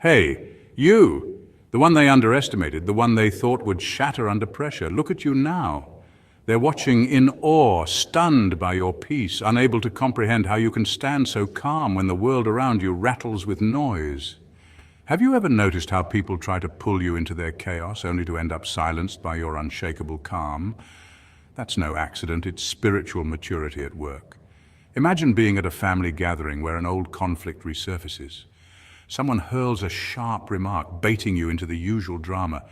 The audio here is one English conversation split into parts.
Hey, you! The one they underestimated, the one they thought would shatter under pressure. Look at you now. They're watching in awe, stunned by your peace, unable to comprehend how you can stand so calm when the world around you rattles with noise. Have you ever noticed how people try to pull you into their chaos only to end up silenced by your unshakable calm? That's no accident, it's spiritual maturity at work. Imagine being at a family gathering where an old conflict resurfaces. Someone hurls a sharp remark, baiting you into the usual drama.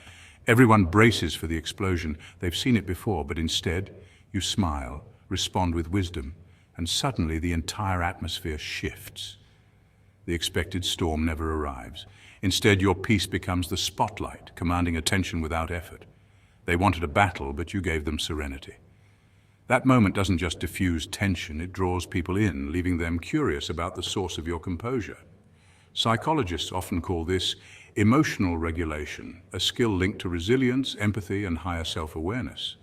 Everyone braces for the explosion. They've seen it before, but instead, you smile, respond with wisdom, and suddenly the entire atmosphere shifts. The expected storm never arrives. Instead, your peace becomes the spotlight, commanding attention without effort. They wanted a battle, but you gave them serenity. That moment doesn't just diffuse tension, it draws people in, leaving them curious about the source of your composure. Psychologists often call this emotional regulation, a skill linked to resilience, empathy, and higher self-awareness.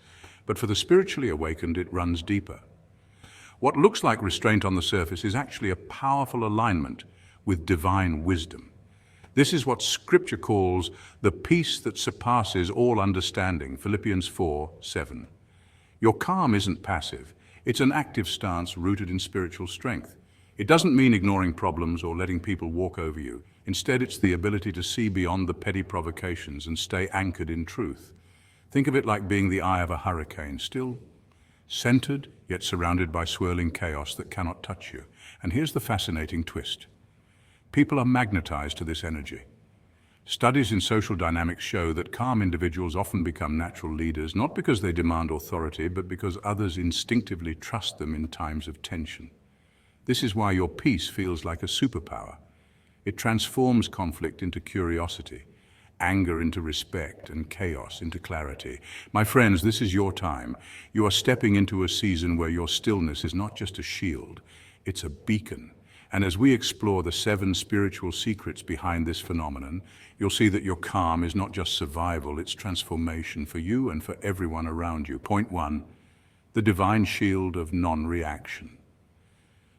But for the spiritually awakened, it runs deeper. What looks like restraint on the surface is actually a powerful alignment with divine wisdom. This is what Scripture calls the peace that surpasses all understanding, Philippians 4:7. Your calm isn't passive, it's an active stance rooted in spiritual strength. It doesn't mean ignoring problems or letting people walk over you. Instead, it's the ability to see beyond the petty provocations and stay anchored in truth. Think of it like being the eye of a hurricane, still centered, yet surrounded by swirling chaos that cannot touch you. And here's the fascinating twist. People are magnetized to this energy. Studies in social dynamics show that calm individuals often become natural leaders, not because they demand authority, but because others instinctively trust them in times of tension. This is why your peace feels like a superpower. It transforms conflict into curiosity, anger into respect, and chaos into clarity. My friends, this is your time. You are stepping into a season where your stillness is not just a shield, it's a beacon. And as we explore the 7 spiritual secrets behind this phenomenon, you'll see that your calm is not just survival, it's transformation for you and for everyone around you. Point 1, the divine shield of non-reaction.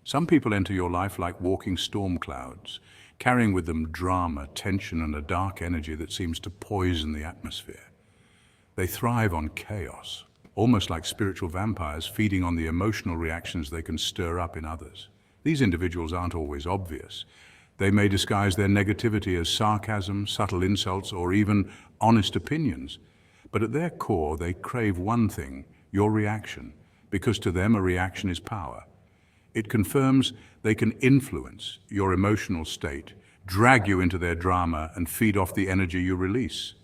Some people enter your life like walking storm clouds, carrying with them drama, tension, and a dark energy that seems to poison the atmosphere. They thrive on chaos, almost like spiritual vampires feeding on the emotional reactions they can stir up in others. These individuals aren't always obvious. They may disguise their negativity as sarcasm, subtle insults, or even honest opinions. But at their core, they crave one thing, your reaction, because to them a reaction is power. It confirms they can influence your emotional state, drag you into their drama, and feed off the energy you release.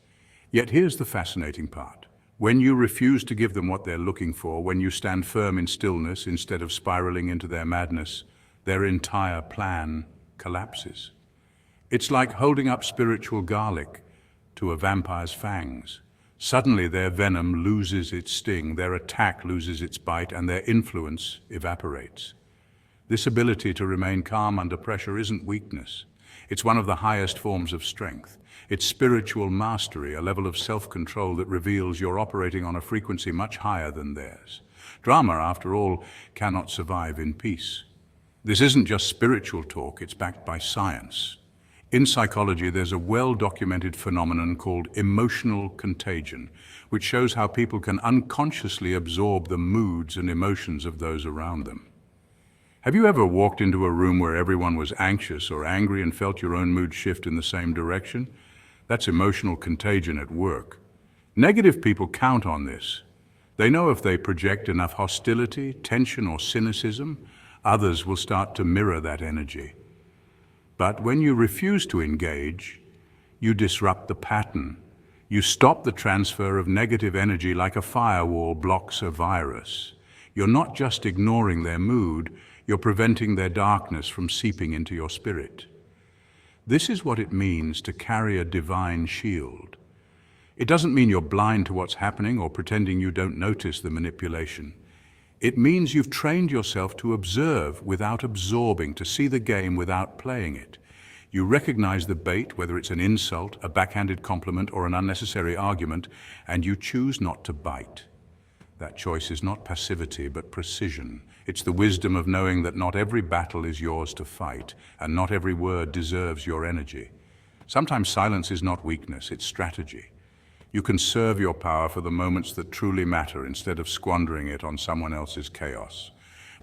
Yet here's the fascinating part. When you refuse to give them what they're looking for, when you stand firm in stillness instead of spiraling into their madness, their entire plan collapses. It's like holding up spiritual garlic to a vampire's fangs. Suddenly their venom loses its sting, their attack loses its bite, and their influence evaporates. This ability to remain calm under pressure isn't weakness. It's one of the highest forms of strength. It's spiritual mastery, a level of self-control that reveals you're operating on a frequency much higher than theirs. Drama, after all, cannot survive in peace. This isn't just spiritual talk, it's backed by science. In psychology, there's a well-documented phenomenon called emotional contagion, which shows how people can unconsciously absorb the moods and emotions of those around them. Have you ever walked into a room where everyone was anxious or angry and felt your own mood shift in the same direction? That's emotional contagion at work. Negative people count on this. They know if they project enough hostility, tension, or cynicism, others will start to mirror that energy. But when you refuse to engage, you disrupt the pattern. You stop the transfer of negative energy like a firewall blocks a virus. You're not just ignoring their mood, you're preventing their darkness from seeping into your spirit. This is what it means to carry a divine shield. It doesn't mean you're blind to what's happening or pretending you don't notice the manipulation. It means you've trained yourself to observe without absorbing, to see the game without playing it. You recognize the bait, whether it's an insult, a backhanded compliment, or an unnecessary argument, and you choose not to bite. That choice is not passivity, but precision. It's the wisdom of knowing that not every battle is yours to fight, and not every word deserves your energy. Sometimes silence is not weakness, it's strategy. You conserve your power for the moments that truly matter instead of squandering it on someone else's chaos.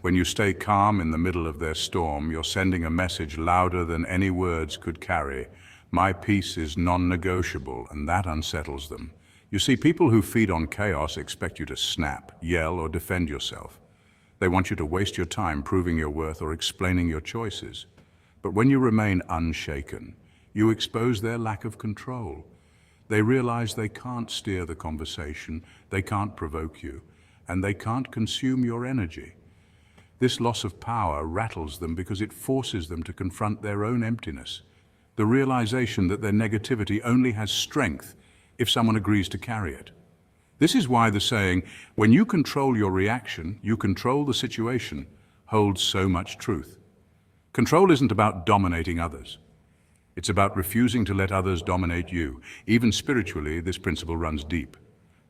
When you stay calm in the middle of their storm, you're sending a message louder than any words could carry. My peace is non-negotiable, and that unsettles them. You see, people who feed on chaos expect you to snap, yell, or defend yourself. They want you to waste your time proving your worth or explaining your choices. But when you remain unshaken, you expose their lack of control. They realize they can't steer the conversation, they can't provoke you, and they can't consume your energy. This loss of power rattles them because it forces them to confront their own emptiness, the realization that their negativity only has strength if someone agrees to carry it. This is why the saying, "When you control your reaction, you control the situation," holds so much truth. Control isn't about dominating others. It's about refusing to let others dominate you. Even spiritually, this principle runs deep.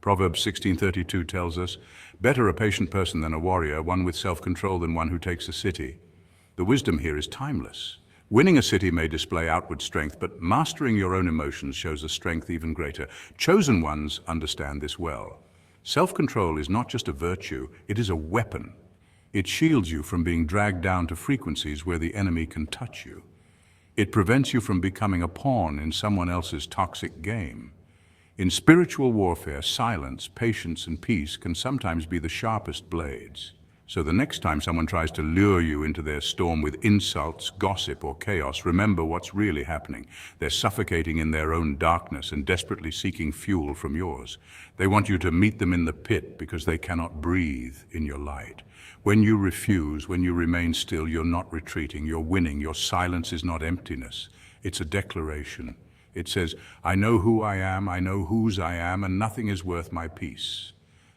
Proverbs 16:32 tells us, "Better a patient person than a warrior, one with self-control than one who takes a city." The wisdom here is timeless. Winning a city may display outward strength, but mastering your own emotions shows a strength even greater. Chosen ones understand this well. Self-control is not just a virtue, it is a weapon. It shields you from being dragged down to frequencies where the enemy can touch you. It prevents you from becoming a pawn in someone else's toxic game. In spiritual warfare, silence, patience, and peace can sometimes be the sharpest blades. So the next time someone tries to lure you into their storm with insults, gossip, or chaos, remember what's really happening. They're suffocating in their own darkness and desperately seeking fuel from yours. They want you to meet them in the pit because they cannot breathe in your light. When you refuse, when you remain still, you're not retreating, you're winning. Your silence is not emptiness. It's a declaration. It says, "I know who I am, I know whose I am, and nothing is worth my peace."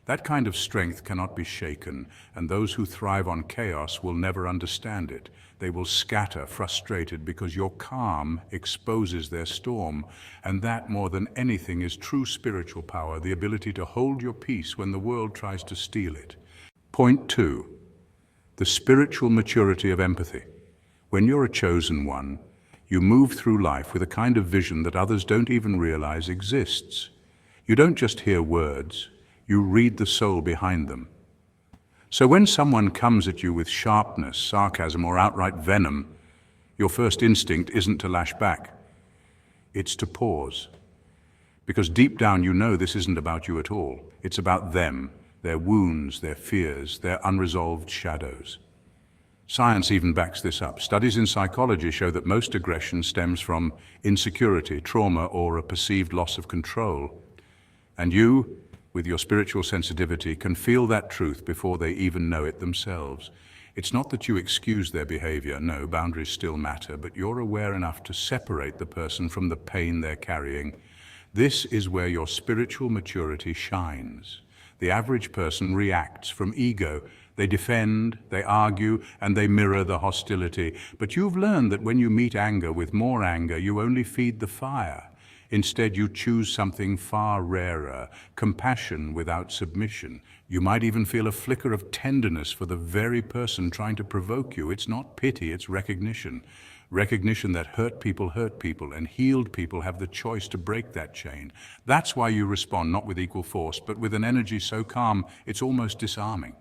That kind of strength cannot be shaken, and those who thrive on chaos will never understand it. They will scatter, frustrated, because your calm exposes their storm, and that, more than anything, is true spiritual power, the ability to hold your peace when the world tries to steal it. Point 2. The spiritual maturity of empathy. When you're a chosen one, you move through life with a kind of vision that others don't even realize exists. You don't just hear words, you read the soul behind them. So when someone comes at you with sharpness, sarcasm, or outright venom, your first instinct isn't to lash back. It's to pause. Because deep down you know this isn't about you at all. It's about them, their wounds, their fears, their unresolved shadows. Science even backs this up. Studies in psychology show that most aggression stems from insecurity, trauma, or a perceived loss of control. And you, with your spiritual sensitivity, can feel that truth before they even know it themselves. It's not that you excuse their behavior. No, boundaries still matter, but you're aware enough to separate the person from the pain they're carrying. This is where your spiritual maturity shines. The average person reacts from ego. They defend, they argue, and they mirror the hostility. But you've learned that when you meet anger with more anger, you only feed the fire. Instead, you choose something far rarer, compassion without submission. You might even feel a flicker of tenderness for the very person trying to provoke you. It's not pity, it's recognition. Recognition that hurt people, and healed people have the choice to break that chain. That's why you respond not with equal force, but with an energy so calm it's almost disarming.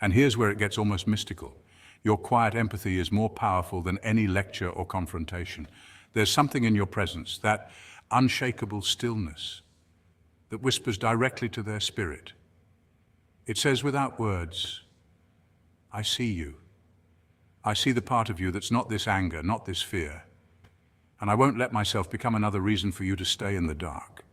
And here's where it gets almost mystical. Your quiet empathy is more powerful than any lecture or confrontation. There's something in your presence, that unshakable stillness that whispers directly to their spirit. It says without words, "I see you. I see the part of you that's not this anger, not this fear. And I won't let myself become another reason for you to stay in the dark."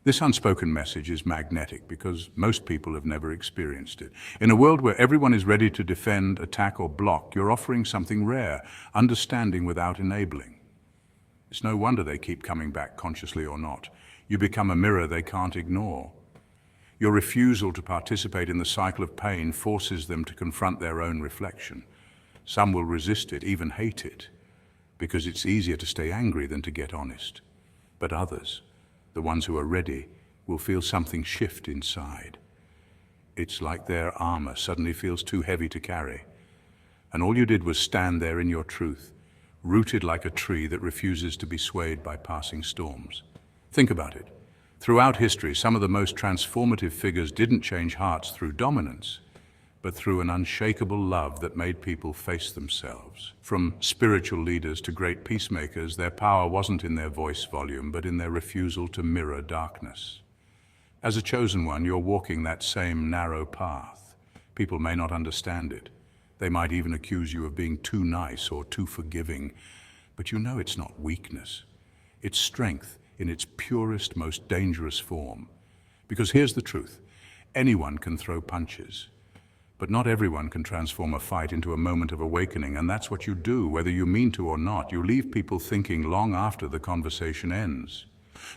This unspoken message is magnetic because most people have never experienced it. In a world where everyone is ready to defend, attack, or block, you're offering something rare, understanding without enabling. It's no wonder they keep coming back, consciously or not. You become a mirror they can't ignore. Your refusal to participate in the cycle of pain forces them to confront their own reflection. Some will resist it, even hate it, because it's easier to stay angry than to get honest. But others, the ones who are ready, will feel something shift inside. It's like their armor suddenly feels too heavy to carry. And all you did was stand there in your truth, rooted like a tree that refuses to be swayed by passing storms. Think about it. Throughout history, some of the most transformative figures didn't change hearts through dominance, but through an unshakable love that made people face themselves. From spiritual leaders to great peacemakers, their power wasn't in their voice volume, but in their refusal to mirror darkness. As a chosen one, you're walking that same narrow path. People may not understand it. They might even accuse you of being too nice or too forgiving, but you know it's not weakness. It's strength in its purest, most dangerous form. Because here's the truth. Anyone can throw punches, but not everyone can transform a fight into a moment of awakening, and that's what you do, whether you mean to or not. You leave people thinking long after the conversation ends.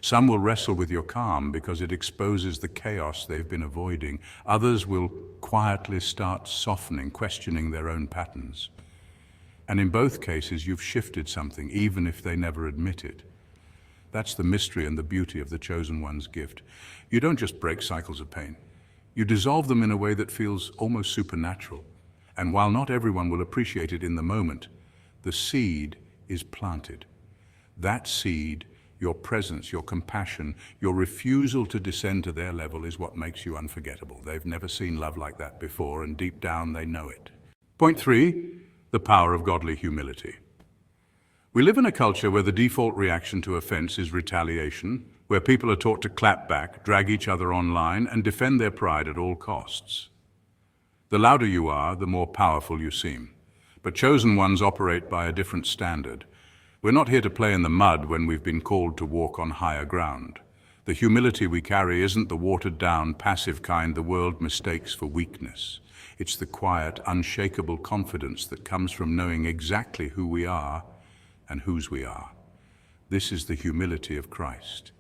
Some will wrestle with your calm because it exposes the chaos they've been avoiding. Others will quietly start softening, questioning their own patterns. And in both cases, you've shifted something, even if they never admit it. That's the mystery and the beauty of the chosen one's gift. You don't just break cycles of pain. You dissolve them in a way that feels almost supernatural. And while not everyone will appreciate it in the moment, the seed is planted. That seed, your presence, your compassion, your refusal to descend to their level is what makes you unforgettable. They've never seen love like that before, and deep down they know it. Point 3, the power of godly humility. We live in a culture where the default reaction to offense is retaliation, where people are taught to clap back, drag each other online, and defend their pride at all costs. The louder you are, the more powerful you seem. But chosen ones operate by a different standard. We're not here to play in the mud when we've been called to walk on higher ground. The humility we carry isn't the watered-down, passive kind the world mistakes for weakness. It's the quiet, unshakable confidence that comes from knowing exactly who we are and whose we are. This is the humility of Christ,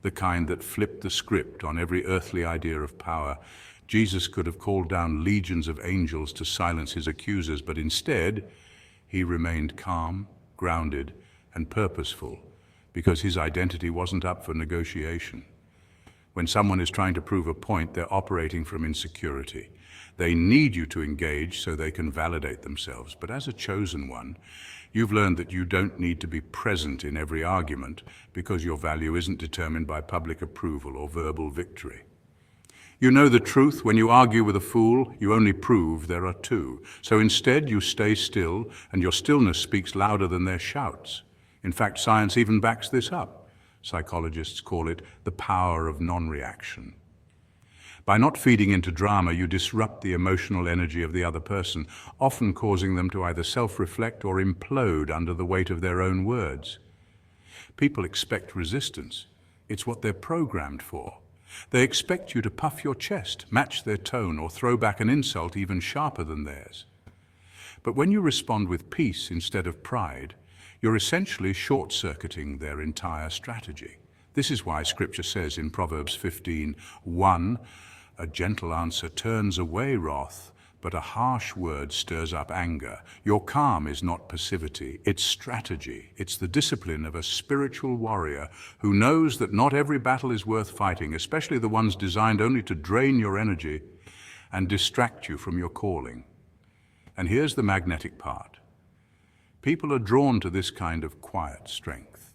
the kind that flipped the script on every earthly idea of power. Jesus could have called down legions of angels to silence his accusers, but instead, he remained calm, grounded, and purposeful, because his identity wasn't up for negotiation. When someone is trying to prove a point, they're operating from insecurity. They need you to engage so they can validate themselves. But as a chosen one, you've learned that you don't need to be present in every argument because your value isn't determined by public approval or verbal victory. You know the truth. When you argue with a fool, you only prove there are two. So instead, you stay still, and your stillness speaks louder than their shouts. In fact, science even backs this up. Psychologists call it the power of non-reaction. By not feeding into drama, you disrupt the emotional energy of the other person, often causing them to either self-reflect or implode under the weight of their own words. People expect resistance. It's what they're programmed for. They expect you to puff your chest, match their tone, or throw back an insult even sharper than theirs. But when you respond with peace instead of pride, you're essentially short-circuiting their entire strategy. This is why Scripture says in Proverbs 15:1, "A gentle answer turns away wrath, but a harsh word stirs up anger." Your calm is not passivity, it's strategy. It's the discipline of a spiritual warrior who knows that not every battle is worth fighting, especially the ones designed only to drain your energy and distract you from your calling. And here's the magnetic part. People are drawn to this kind of quiet strength.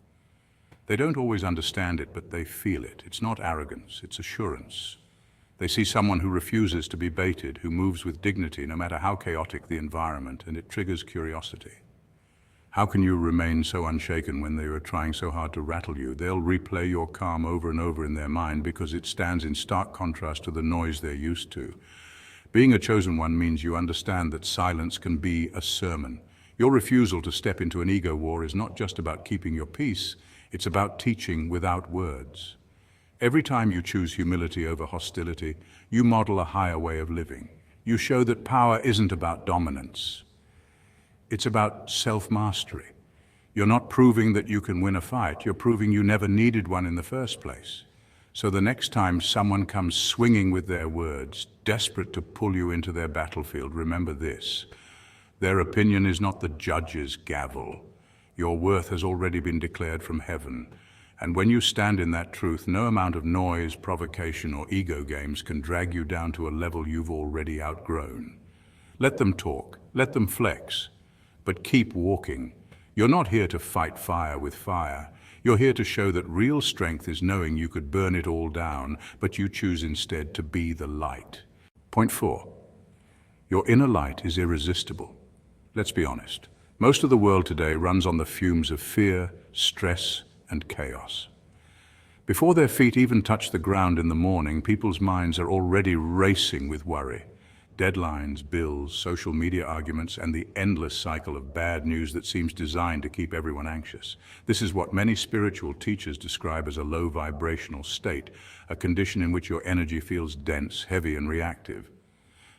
They don't always understand it, but they feel it. It's not arrogance, it's assurance. They see someone who refuses to be baited, who moves with dignity no matter how chaotic the environment, and it triggers curiosity. How can you remain so unshaken when they are trying so hard to rattle you? They'll replay your calm over and over in their mind because it stands in stark contrast to the noise they're used to. Being a chosen one means you understand that silence can be a sermon. Your refusal to step into an ego war is not just about keeping your peace, it's about teaching without words. Every time you choose humility over hostility, you model a higher way of living. You show that power isn't about dominance. It's about self-mastery. You're not proving that you can win a fight, you're proving you never needed one in the first place. So the next time someone comes swinging with their words, desperate to pull you into their battlefield, remember this. Their opinion is not the judge's gavel. Your worth has already been declared from heaven. And when you stand in that truth, no amount of noise, provocation, or ego games can drag you down to a level you've already outgrown. Let them talk, let them flex, but keep walking, You're not here to fight fire with fire. You're here to show that real strength is knowing you could burn it all down, but you choose instead to be the light. Point 4. Your inner light is irresistible. Let's be honest. Most of the world today runs on the fumes of fear, stress, and chaos. Before their feet even touch the ground in the morning, people's minds are already racing with worry. Deadlines, bills, social media arguments, and the endless cycle of bad news that seems designed to keep everyone anxious. This is what many spiritual teachers describe as a low vibrational state, a condition in which your energy feels dense, heavy, and reactive.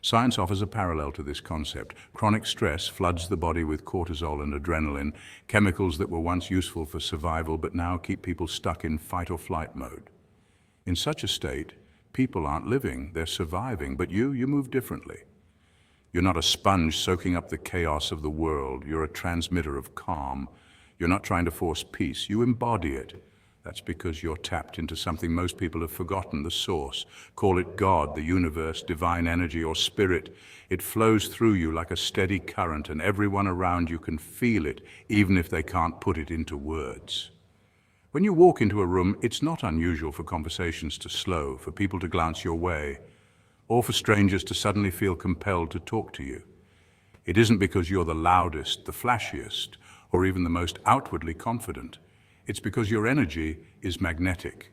Science offers a parallel to this concept. Chronic stress floods the body with cortisol and adrenaline, chemicals that were once useful for survival but now keep people stuck in fight or flight mode. In such a state, people aren't living, they're surviving, but you move differently. You're not a sponge soaking up the chaos of the world, you're a transmitter of calm. You're not trying to force peace, you embody it. That's because you're tapped into something most people have forgotten, the source. Call it God, the universe, divine energy, or spirit. It flows through you like a steady current, and everyone around you can feel it, even if they can't put it into words. When you walk into a room, it's not unusual for conversations to slow, for people to glance your way, or for strangers to suddenly feel compelled to talk to you. It isn't because you're the loudest, the flashiest, or even the most outwardly confident. It's because your energy is magnetic.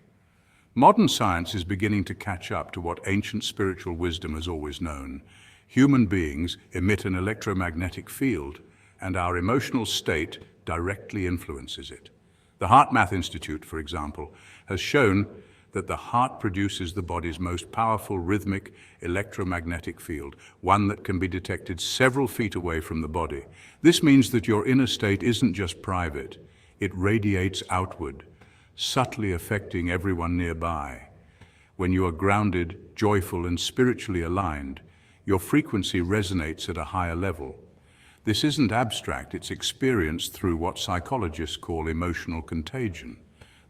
Modern science is beginning to catch up to what ancient spiritual wisdom has always known. Human beings emit an electromagnetic field, and our emotional state directly influences it. The HeartMath Institute, for example, has shown that the heart produces the body's most powerful rhythmic electromagnetic field, one that can be detected several feet away from the body. This means that your inner state isn't just private. It radiates outward, subtly affecting everyone nearby. When you are grounded, joyful, and spiritually aligned, your frequency resonates at a higher level. This isn't abstract, it's experienced through what psychologists call emotional contagion,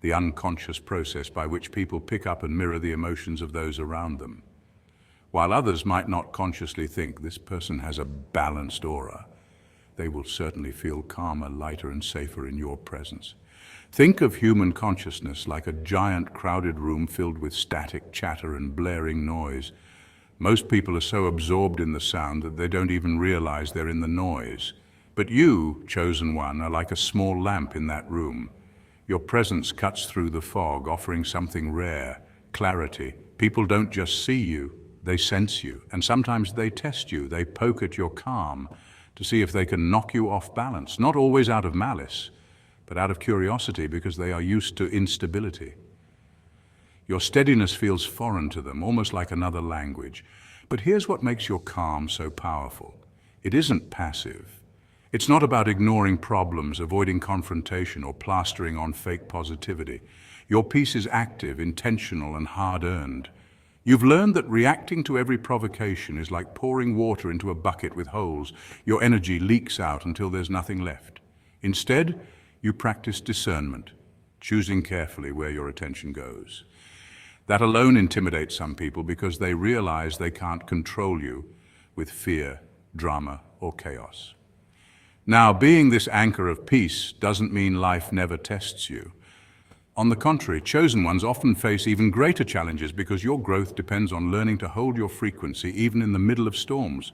the unconscious process by which people pick up and mirror the emotions of those around them. While others might not consciously think this person has a balanced aura, they will certainly feel calmer, lighter, and safer in your presence. Think of human consciousness like a giant crowded room filled with static chatter and blaring noise. Most people are so absorbed in the sound that they don't even realize they're in the noise. But you, chosen one, are like a small lamp in that room. Your presence cuts through the fog, offering something rare, clarity. People don't just see you, they sense you. And sometimes they test you, they poke at your calm to see if they can knock you off balance, not always out of malice, but out of curiosity because they are used to instability. Your steadiness feels foreign to them, almost like another language. But here's what makes your calm so powerful. It isn't passive. It's not about ignoring problems, avoiding confrontation, or plastering on fake positivity. Your peace is active, intentional, and hard-earned. You've learned that reacting to every provocation is like pouring water into a bucket with holes. Your energy leaks out until there's nothing left. Instead, you practice discernment, choosing carefully where your attention goes. That alone intimidates some people because they realize they can't control you with fear, drama, or chaos. Now, being this anchor of peace doesn't mean life never tests you. On the contrary, chosen ones often face even greater challenges because your growth depends on learning to hold your frequency even in the middle of storms.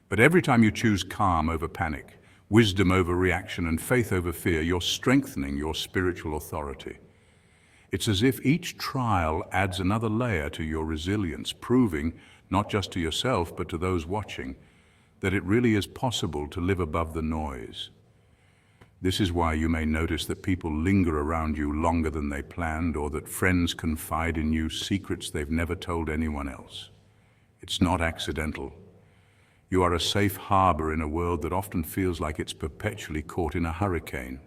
But every time you choose calm over panic, wisdom over reaction, and faith over fear, you're strengthening your spiritual authority. It's as if each trial adds another layer to your resilience, proving, not just to yourself, but to those watching, that it really is possible to live above the noise. This is why you may notice that people linger around you longer than they planned, or that friends confide in you secrets they've never told anyone else. It's not accidental. You are a safe harbor in a world that often feels like it's perpetually caught in a hurricane.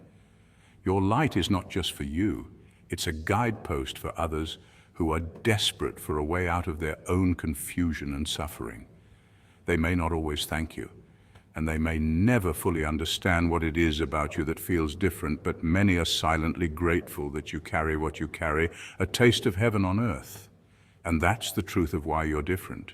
Your light is not just for you. It's a guidepost for others who are desperate for a way out of their own confusion and suffering. They may not always thank you, and they may never fully understand what it is about you that feels different, but many are silently grateful that you carry what you carry, a taste of heaven on earth. And that's the truth of why you're different.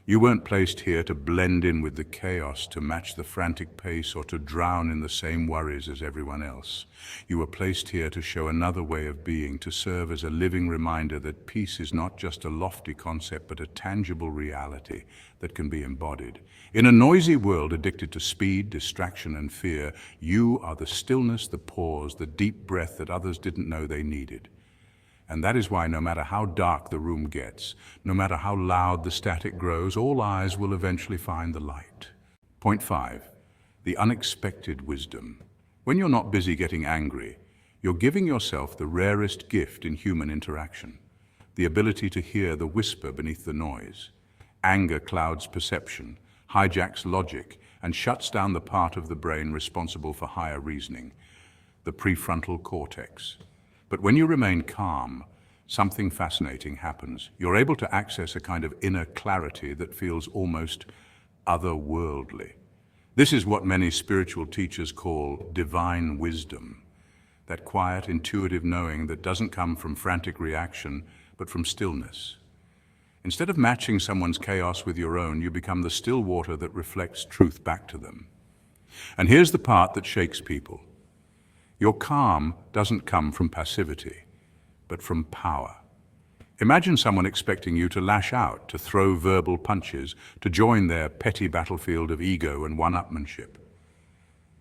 You weren't placed here to blend in with the chaos, to match the frantic pace, or to drown in the same worries as everyone else. You were placed here to show another way of being, to serve as a living reminder that peace is not just a lofty concept, but a tangible reality that can be embodied. In a noisy world addicted to speed, distraction, and fear, you are the stillness, the pause, the deep breath that others didn't know they needed. And that is why no matter how dark the room gets, no matter how loud the static grows, all eyes will eventually find the light. Point 5. The unexpected wisdom. When you're not busy getting angry, you're giving yourself the rarest gift in human interaction, the ability to hear the whisper beneath the noise. Anger clouds perception, hijacks logic, and shuts down the part of the brain responsible for higher reasoning, the prefrontal cortex. But when you remain calm, something fascinating happens. You're able to access a kind of inner clarity that feels almost otherworldly. This is what many spiritual teachers call divine wisdom, that quiet, intuitive knowing that doesn't come from frantic reaction, but from stillness. Instead of matching someone's chaos with your own, you become the still water that reflects truth back to them. And here's the part that shakes people. Your calm doesn't come from passivity, but from power. Imagine someone expecting you to lash out, to throw verbal punches, to join their petty battlefield of ego and one-upmanship.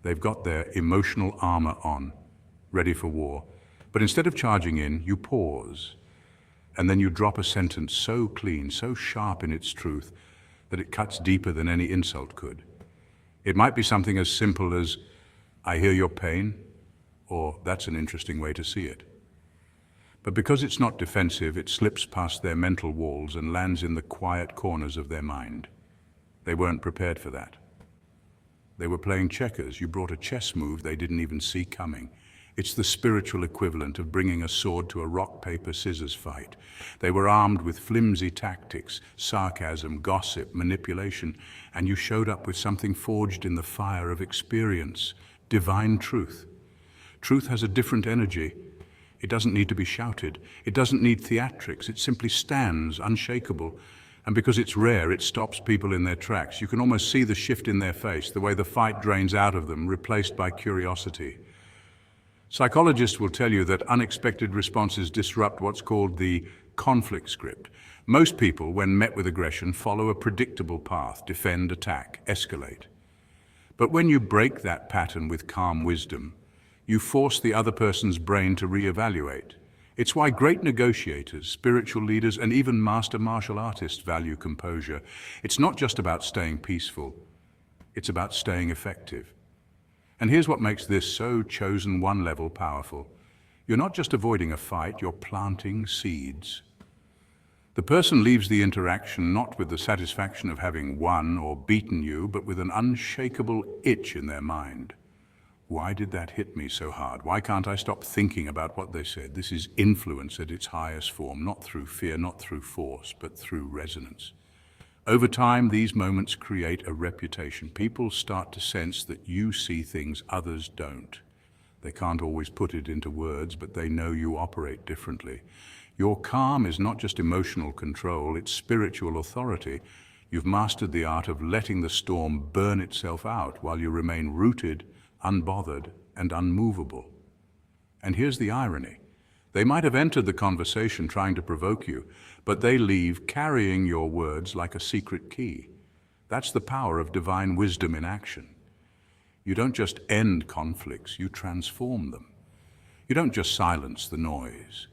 They've got their emotional armor on, ready for war. But instead of charging in, you pause, and then you drop a sentence so clean, so sharp in its truth, that it cuts deeper than any insult could. It might be something as simple as, "I hear your pain," or "That's an interesting way to see it." But because it's not defensive, it slips past their mental walls and lands in the quiet corners of their mind. They weren't prepared for that. They were playing checkers. You brought a chess move they didn't even see coming. It's the spiritual equivalent of bringing a sword to a rock, paper, scissors fight. They were armed with flimsy tactics, sarcasm, gossip, manipulation, and you showed up with something forged in the fire of experience, divine truth. Truth has a different energy. It doesn't need to be shouted. It doesn't need theatrics. It simply stands, unshakable. And because it's rare, it stops people in their tracks. You can almost see the shift in their face, the way the fight drains out of them, replaced by curiosity. Psychologists will tell you that unexpected responses disrupt what's called the conflict script. Most people, when met with aggression, follow a predictable path: defend, attack, escalate. But when you break that pattern with calm wisdom, you force the other person's brain to reevaluate. It's why great negotiators, spiritual leaders, and even master martial artists value composure. It's not just about staying peaceful, it's about staying effective. And here's what makes this so chosen one level powerful. You're not just avoiding a fight, you're planting seeds. The person leaves the interaction not with the satisfaction of having won or beaten you, but with an unshakable itch in their mind. Why did that hit me so hard? Why can't I stop thinking about what they said? This is influence at its highest form, not through fear, not through force, but through resonance. Over time, these moments create a reputation. People start to sense that you see things others don't. They can't always put it into words, but they know you operate differently. Your calm is not just emotional control, it's spiritual authority. You've mastered the art of letting the storm burn itself out while you remain rooted, unbothered, and unmovable. And here's the irony. They might have entered the conversation trying to provoke you, but they leave carrying your words like a secret key. That's the power of divine wisdom in action. You don't just end conflicts, you transform them. You don't just silence the noise.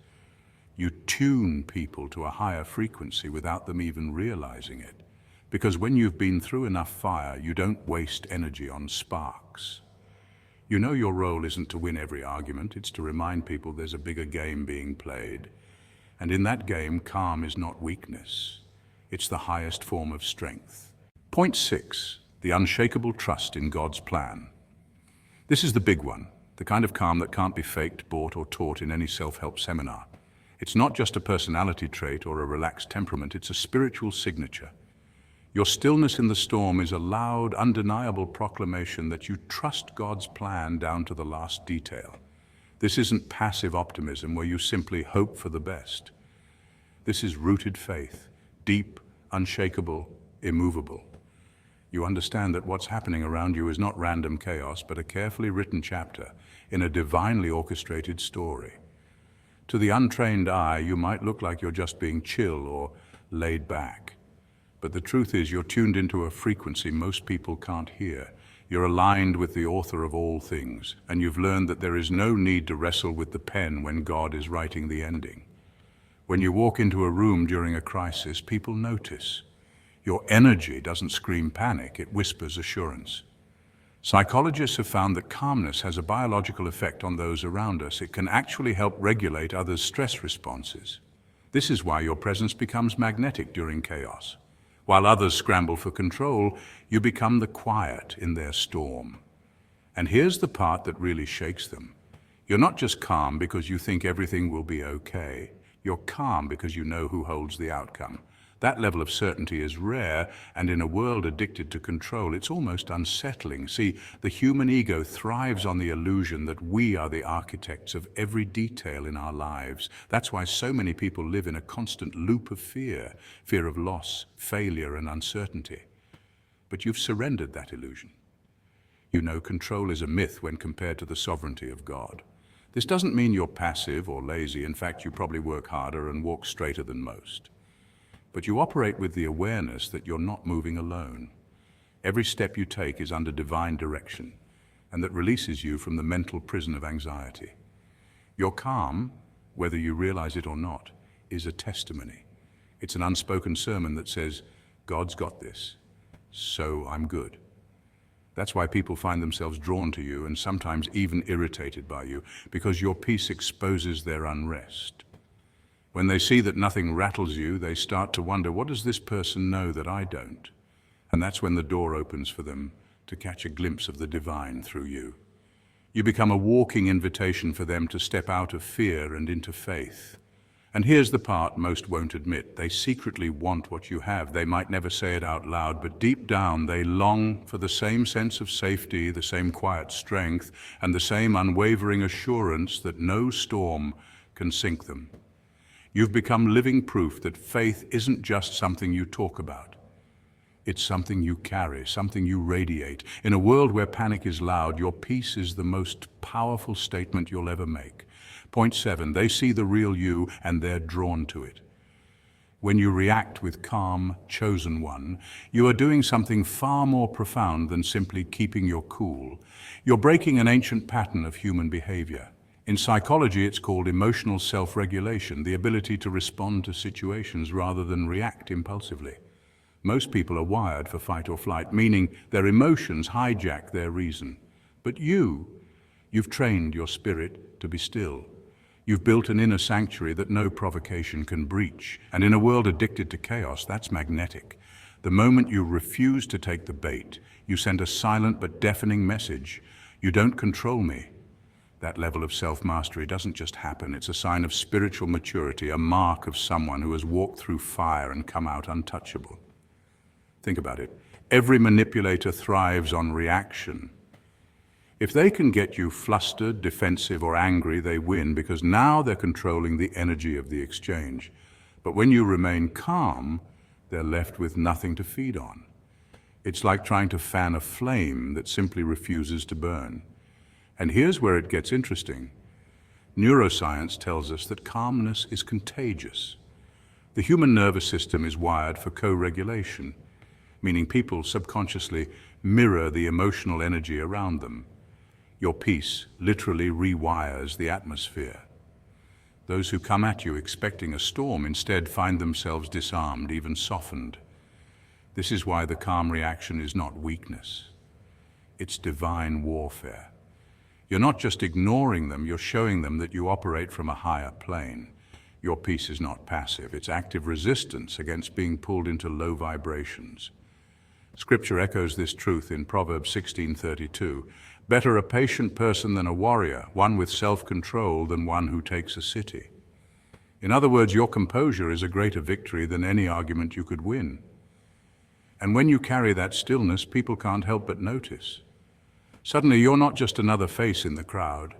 You tune people to a higher frequency without them even realizing it. Because when you've been through enough fire, you don't waste energy on sparks. You know your role isn't to win every argument, it's to remind people there's a bigger game being played. And in that game, calm is not weakness. It's the highest form of strength. Point 6, the unshakable trust in God's plan. This is the big one, the kind of calm that can't be faked, bought, or taught in any self-help seminar. It's not just a personality trait or a relaxed temperament, it's a spiritual signature. Your stillness in the storm is a loud, undeniable proclamation that you trust God's plan down to the last detail. This isn't passive optimism where you simply hope for the best. This is rooted faith, deep, unshakable, immovable. You understand that what's happening around you is not random chaos, but a carefully written chapter in a divinely orchestrated story. To the untrained eye, you might look like you're just being chill or laid back. But the truth is, you're tuned into a frequency most people can't hear. You're aligned with the author of all things, and you've learned that there is no need to wrestle with the pen when God is writing the ending. When you walk into a room during a crisis, people notice. Your energy doesn't scream panic, it whispers assurance. Psychologists have found that calmness has a biological effect on those around us. It can actually help regulate others' stress responses. This is why your presence becomes magnetic during chaos. While others scramble for control, you become the quiet in their storm. And here's the part that really shakes them. You're not just calm because you think everything will be okay. You're calm because you know who holds the outcome. That level of certainty is rare, and in a world addicted to control, it's almost unsettling. See, the human ego thrives on the illusion that we are the architects of every detail in our lives. That's why so many people live in a constant loop of fear of loss, failure, and uncertainty. But you've surrendered that illusion. You know control is a myth when compared to the sovereignty of God. This doesn't mean you're passive or lazy. In fact, you probably work harder and walk straighter than most. But you operate with the awareness that you're not moving alone. Every step you take is under divine direction, and that releases you from the mental prison of anxiety. Your calm, whether you realize it or not, is a testimony. It's an unspoken sermon that says, God's got this, so I'm good. That's why people find themselves drawn to you and sometimes even irritated by you, because your peace exposes their unrest. When they see that nothing rattles you, they start to wonder, what does this person know that I don't? And that's when the door opens for them to catch a glimpse of the divine through you. You become a walking invitation for them to step out of fear and into faith. And here's the part most won't admit. They secretly want what you have. They might never say it out loud, but deep down they long for the same sense of safety, the same quiet strength, and the same unwavering assurance that no storm can sink them. You've become living proof that faith isn't just something you talk about. It's something you carry, something you radiate. In a world where panic is loud, your peace is the most powerful statement you'll ever make. Point 7, they see the real you and they're drawn to it. When you react with calm, chosen one, you are doing something far more profound than simply keeping your cool. You're breaking an ancient pattern of human behavior. In psychology, it's called emotional self-regulation, the ability to respond to situations rather than react impulsively. Most people are wired for fight or flight, meaning their emotions hijack their reason. But you've trained your spirit to be still. You've built an inner sanctuary that no provocation can breach. And in a world addicted to chaos, that's magnetic. The moment you refuse to take the bait, you send a silent but deafening message. You don't control me. That level of self-mastery doesn't just happen. It's a sign of spiritual maturity, a mark of someone who has walked through fire and come out untouchable. Think about it. Every manipulator thrives on reaction. If they can get you flustered, defensive, or angry, they win because now they're controlling the energy of the exchange. But when you remain calm, they're left with nothing to feed on. It's like trying to fan a flame that simply refuses to burn. And here's where it gets interesting. Neuroscience tells us that calmness is contagious. The human nervous system is wired for co-regulation, meaning people subconsciously mirror the emotional energy around them. Your peace literally rewires the atmosphere. Those who come at you expecting a storm instead find themselves disarmed, even softened. This is why the calm reaction is not weakness. It's divine warfare. You're not just ignoring them, you're showing them that you operate from a higher plane. Your peace is not passive, it's active resistance against being pulled into low vibrations. Scripture echoes this truth in Proverbs 16:32. Better a patient person than a warrior, one with self-control than one who takes a city. In other words, your composure is a greater victory than any argument you could win. And when you carry that stillness, people can't help but notice. Suddenly, you're not just another face in the crowd.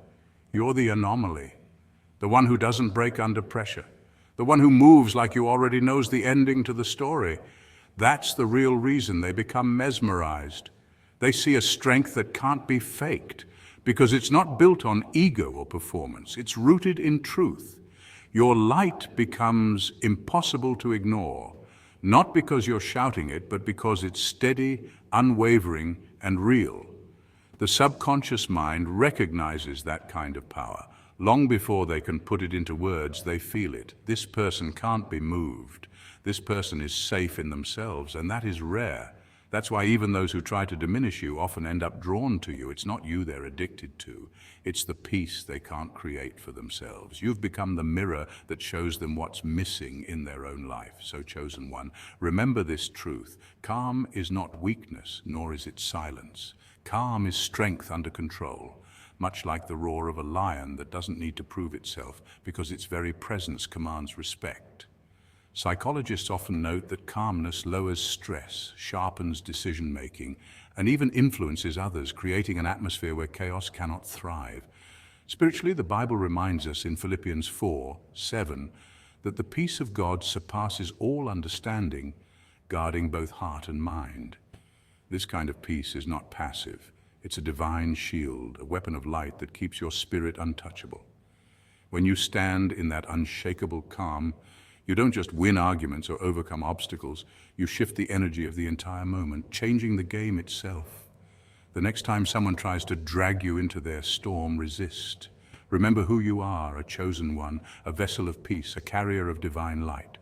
You're the anomaly, the one who doesn't break under pressure, the one who moves like you already knows the ending to the story. That's the real reason they become mesmerized. They see a strength that can't be faked, because it's not built on ego or performance. It's rooted in truth. Your light becomes impossible to ignore, not because you're shouting it, but because it's steady, unwavering, and real. The subconscious mind recognizes that kind of power. Long before they can put it into words, they feel it. This person can't be moved. This person is safe in themselves, and that is rare. That's why even those who try to diminish you often end up drawn to you. It's not you they're addicted to. It's the peace they can't create for themselves. You've become the mirror that shows them what's missing in their own life. So, chosen one, remember this truth. Calm is not weakness, nor is it silence. Calm is strength under control, much like the roar of a lion that doesn't need to prove itself because its very presence commands respect. Psychologists often note that calmness lowers stress, sharpens decision-making, and even influences others, creating an atmosphere where chaos cannot thrive. Spiritually, the Bible reminds us in Philippians 4:7 that the peace of God surpasses all understanding, guarding both heart and mind. This kind of peace is not passive. It's a divine shield, a weapon of light that keeps your spirit untouchable. When you stand in that unshakable calm, you don't just win arguments or overcome obstacles, you shift the energy of the entire moment, changing the game itself. The next time someone tries to drag you into their storm, resist. Remember who you are, a chosen one, a vessel of peace, a carrier of divine light.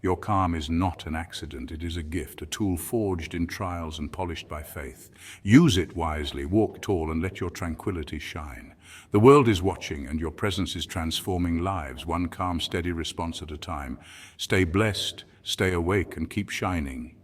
Your calm is not an accident, it is a gift, a tool forged in trials and polished by faith. Use it wisely, walk tall, and let your tranquility shine. The world is watching, and your presence is transforming lives, one calm, steady response at a time. Stay blessed, stay awake, and keep shining.